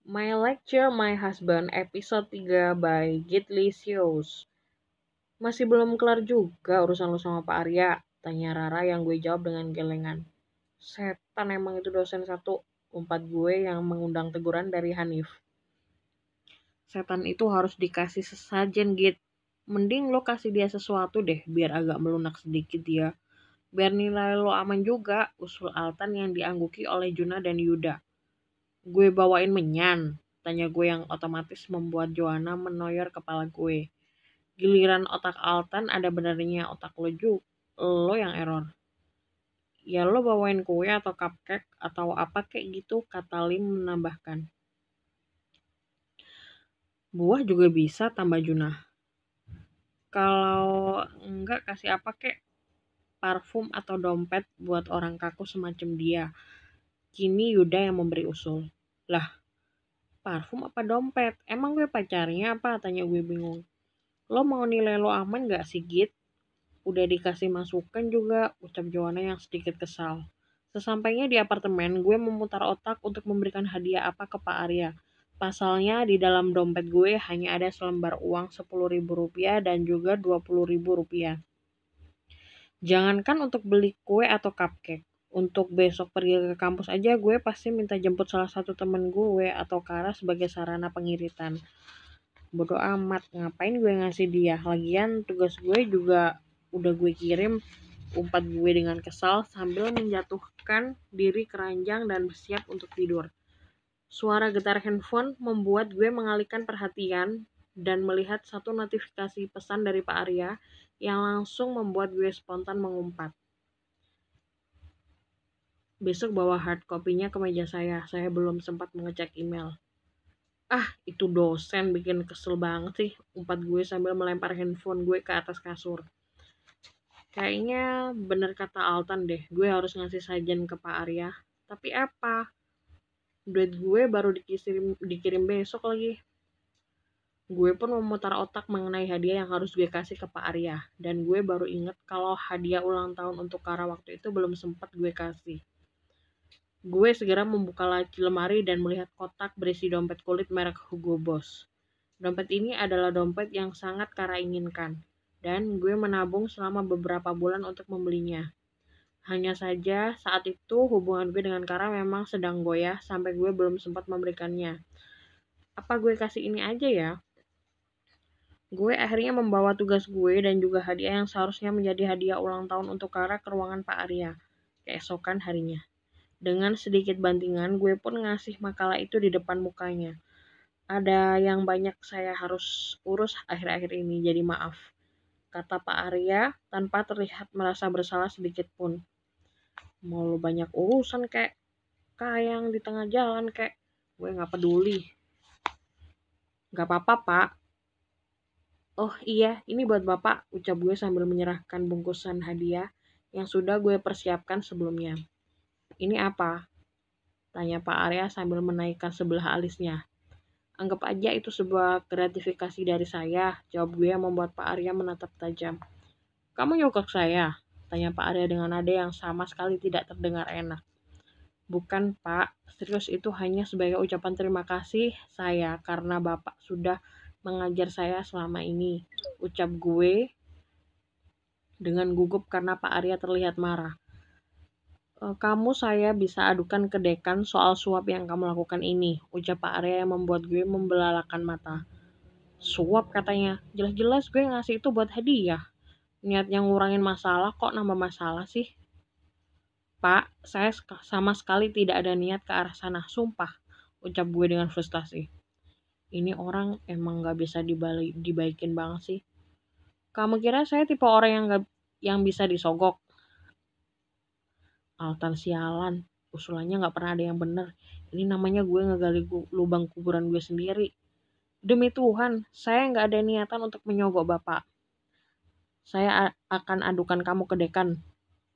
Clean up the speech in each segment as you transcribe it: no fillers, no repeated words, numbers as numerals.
My Lecture My Husband episode 3 by Gitlisius. Masih belum kelar juga urusan lu sama Pak Arya? Tanya Rara yang gue jawab dengan gelengan. Setan emang itu dosen satu, umpat gue yang mengundang teguran dari Hanif. Setan itu harus dikasih sesajen Git. Mending lo kasih dia sesuatu deh biar agak melunak sedikit dia. Biar nilai lo aman juga, usul Altan yang diangguki oleh Juna dan Yuda. Gue bawain menyan, tanya gue yang otomatis membuat Joanna menoyor kepala gue. Giliran otak Altan ada benernya otak lo yang error. Ya lo bawain kue atau cupcake atau apa kayak gitu, kata Lim menambahkan. Buah juga bisa, tambah Junah. Kalau enggak kasih apa kek? Parfum atau dompet buat orang kaku semacam dia. Kini Yuda yang memberi usul. Lah, parfum apa dompet? Emang gue pacarnya apa? Tanya gue bingung. Lo mau nilai lo aman gak sih Git? Udah dikasih masukan juga, ucap Joanna yang sedikit kesal. Sesampainya di apartemen, gue memutar otak untuk memberikan hadiah apa ke Pak Arya. Pasalnya di dalam dompet gue hanya ada selembar uang Rp10.000 dan juga Rp20.000. Jangankan untuk beli kue atau cupcake. Untuk besok pergi ke kampus aja gue pasti minta jemput salah satu temen gue atau Kara sebagai sarana pengiritan. Bodoh amat, ngapain gue ngasih dia? Lagian tugas gue juga udah gue kirim, umpat gue dengan kesal sambil menjatuhkan diri keranjang dan bersiap untuk tidur. Suara getar handphone membuat gue mengalihkan perhatian dan melihat satu notifikasi pesan dari Pak Arya yang langsung membuat gue spontan mengumpat. Besok bawa hard copy-nya ke meja saya belum sempat mengecek email. Ah, itu dosen bikin kesel banget sih, umpat gue sambil melempar handphone gue ke atas kasur. Kayaknya bener kata Altan deh, gue harus ngasih sajen ke Pak Arya. Tapi apa? Duit gue baru dikirim besok lagi. Gue pun memutar otak mengenai hadiah yang harus gue kasih ke Pak Arya. Dan gue baru inget kalau hadiah ulang tahun untuk Kara waktu itu belum sempat gue kasih. Gue segera membuka laci lemari dan melihat kotak berisi dompet kulit merek Hugo Boss. Dompet ini adalah dompet yang sangat Kara inginkan. Dan gue menabung selama beberapa bulan untuk membelinya. Hanya saja saat itu hubungan gue dengan Kara memang sedang goyah sampai gue belum sempat memberikannya. Apa gue kasih ini aja ya? Gue akhirnya membawa tugas gue dan juga hadiah yang seharusnya menjadi hadiah ulang tahun untuk Kara ke ruangan Pak Arya keesokan harinya. Dengan sedikit bantingan, gue pun ngasih makalah itu di depan mukanya. Ada yang banyak saya harus urus akhir-akhir ini, jadi maaf, kata Pak Arya tanpa terlihat merasa bersalah sedikit pun. Mau lu banyak urusan kek, kayang di tengah jalan kek, gue gak peduli. Gak apa-apa Pak. Oh iya, ini buat Bapak, ucap gue sambil menyerahkan bungkusan hadiah yang sudah gue persiapkan sebelumnya. Ini apa? Tanya Pak Arya sambil menaikkan sebelah alisnya. Anggap aja itu sebuah gratifikasi dari saya, jawab gue yang membuat Pak Arya menatap tajam. Kamu nyokok saya? Tanya Pak Arya dengan nada yang sama sekali tidak terdengar enak. Bukan Pak, serius itu hanya sebagai ucapan terima kasih saya karena Bapak sudah mengajar saya selama ini, ucap gue dengan gugup karena Pak Arya terlihat marah. Kamu saya bisa adukan ke dekan soal suap yang kamu lakukan ini, ucap Pak Arya yang membuat gue membelalakan mata. Suap katanya, jelas-jelas gue ngasih itu buat hadiah. Niatnya ngurangin masalah kok nambah masalah sih? Pak, saya sama sekali tidak ada niat ke arah sana, sumpah, ucap gue dengan frustasi. Ini orang emang gak bisa dibaikin banget sih. Kamu kira saya tipe orang yang bisa disogok? Altan sialan, usulannya gak pernah ada yang bener. Ini namanya gue ngegali lubang kuburan gue sendiri. Demi Tuhan, saya gak ada niatan untuk menyogok Bapak. Saya akan adukan kamu ke dekan,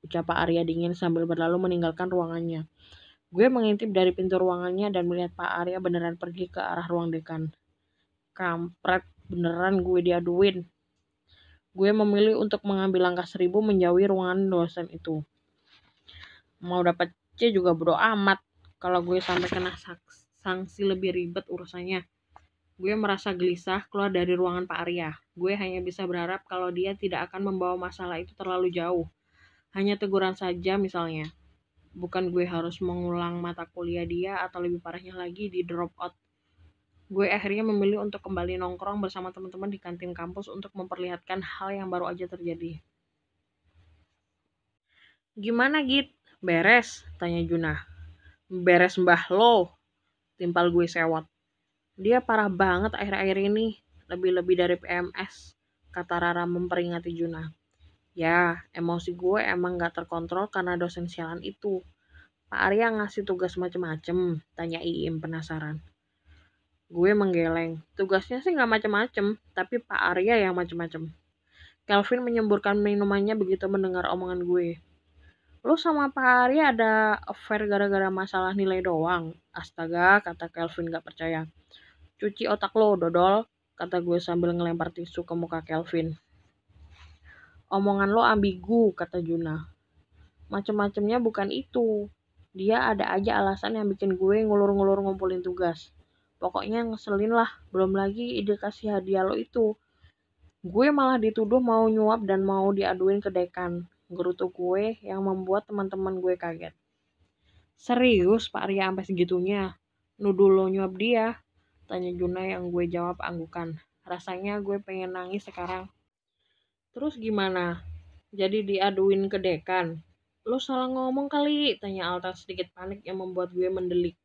ucap Pak Arya dingin sambil berlalu meninggalkan ruangannya. Gue mengintip dari pintu ruangannya dan melihat Pak Arya beneran pergi ke arah ruang dekan. Kampret, beneran gue diaduin. Gue memilih untuk mengambil langkah 1000 menjauhi ruangan dosen itu. Mau dapat C juga bodo amat kalau gue sampai kena sanksi lebih ribet urusannya. Gue merasa gelisah keluar dari ruangan Pak Arya. Gue hanya bisa berharap kalau dia tidak akan membawa masalah itu terlalu jauh. Hanya teguran saja misalnya. Bukan gue harus mengulang mata kuliah dia atau lebih parahnya lagi di drop out. Gue akhirnya memilih untuk kembali nongkrong bersama teman-teman di kantin kampus untuk memperlihatkan hal yang baru aja terjadi. Gimana Git? Beres? Tanya Junah. Beres mbah lo, timpal gue sewot. Dia parah banget akhir-akhir ini, lebih-lebih dari PMS, kata Rara memperingati Junah. Ya, emosi gue emang gak terkontrol karena dosen sialan itu. Pak Arya ngasih tugas macem-macem, tanya Iim penasaran. Gue menggeleng, tugasnya sih gak macem-macem, tapi Pak Arya yang macem-macem. Kelvin menyemburkan minumannya begitu mendengar omongan gue. Lo sama Pak Arya ada affair gara-gara masalah nilai doang. Astaga, kata Kelvin gak percaya. Cuci otak lo, dodol, kata gue sambil ngelempar tisu ke muka Kelvin. Omongan lo ambigu, kata Junah. Macem-macemnya bukan itu. Dia ada aja alasan yang bikin gue ngulur-ngulur ngumpulin tugas. Pokoknya ngeselin lah, belum lagi ide kasih hadiah lo itu. Gue malah dituduh mau nyuap dan mau diaduin ke dekan. Gerutu gue yang membuat teman-teman gue kaget. Serius Pak Arya sampai segitunya? Nuduh lo nyuap dia? Tanya Junah yang gue jawab anggukan. Rasanya gue pengen nangis sekarang. Terus gimana? Jadi diaduin ke dekan? Lo salah ngomong kali, tanya Alta sedikit panik yang membuat gue mendelik.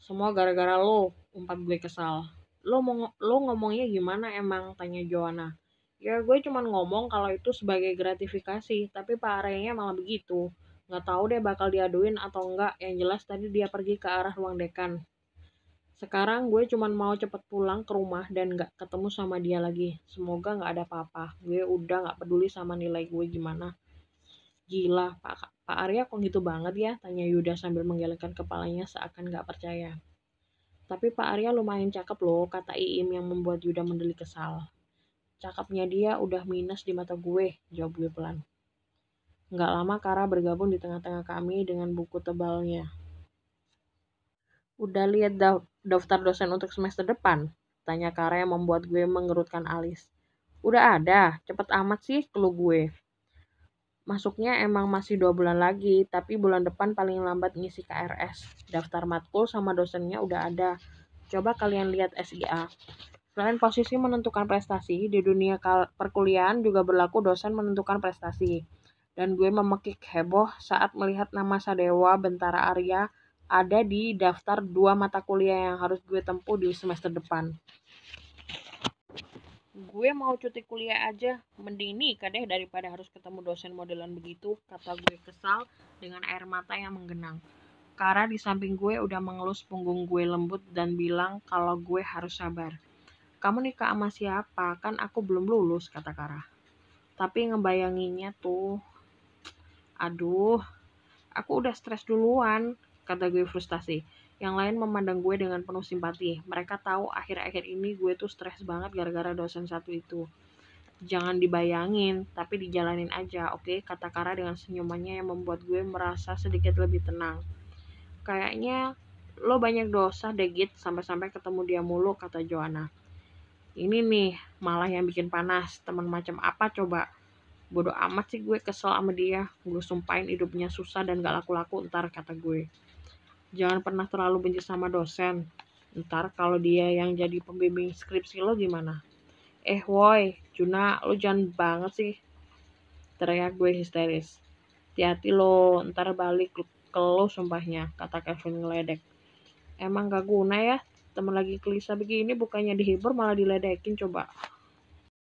Semua gara-gara lo, umpat gue kesal. Lo ngomongnya gimana emang, tanya Joanna. Ya gue cuman ngomong kalau itu sebagai gratifikasi, tapi Pak Aryanya malah begitu. Nggak tahu deh bakal diaduin atau enggak, yang jelas tadi dia pergi ke arah ruang dekan. Sekarang gue cuman mau cepet pulang ke rumah dan gak ketemu sama dia lagi. Semoga gak ada apa-apa. Gue udah gak peduli sama nilai gue gimana. Gila, Pak Arya kok gitu banget ya? Tanya Yuda sambil menggelengkan kepalanya seakan gak percaya. Tapi Pak Arya lumayan cakep loh, kata Iim yang membuat Yuda mendelik kesal. Cakepnya dia udah minus di mata gue, jawab gue pelan. Gak lama Kara bergabung di tengah-tengah kami dengan buku tebalnya. Udah lihat daftar dosen untuk semester depan? Tanya Kara yang membuat gue mengerutkan alis. Udah ada, cepet amat sih, keluh gue. Masuknya emang masih 2 bulan lagi, tapi bulan depan paling lambat ngisi KRS. Daftar matkul sama dosennya udah ada. Coba kalian lihat SIA. Selain posisi menentukan prestasi, di dunia perkuliahan juga berlaku dosen menentukan prestasi. Dan gue memekik heboh saat melihat nama Sadewa Bentara Arya ada di daftar 2 mata kuliah yang harus gue tempuh di semester depan. Gue mau cuti kuliah aja, mending nikah deh daripada harus ketemu dosen modelan begitu, kata gue kesal dengan air mata yang menggenang. Kara di samping gue udah mengelus punggung gue lembut dan bilang kalau gue harus sabar. Kamu nikah sama siapa? Kan aku belum lulus, kata Kara. Tapi ngebayanginnya tuh, aduh, aku udah stres duluan, kata gue frustasi. Yang lain memandang gue dengan penuh simpati. Mereka tahu akhir-akhir ini gue tuh stres banget gara-gara dosen satu itu. Jangan dibayangin, tapi dijalanin aja, oke? Kata Kara dengan senyumannya yang membuat gue merasa sedikit lebih tenang. Kayaknya lo banyak dosa deh Git, sampai-sampai ketemu dia mulu, kata Joanna. Ini nih, malah yang bikin panas. Teman macam apa coba? Bodoh amat sih gue kesel sama dia. Gue sumpahin hidupnya susah dan gak laku-laku ntar, kata gue. Jangan pernah terlalu benci sama dosen. Ntar kalau dia yang jadi pembimbing skripsi lo gimana? Woi, Juna, lo jangan banget sih. Teriak gue histeris. Hati-hati lo, ntar balik ke lo sumpahnya, kata Kevin ngeledek. Emang gak guna ya? Temen lagi gelisah begini bukannya dihibur malah diledekin coba.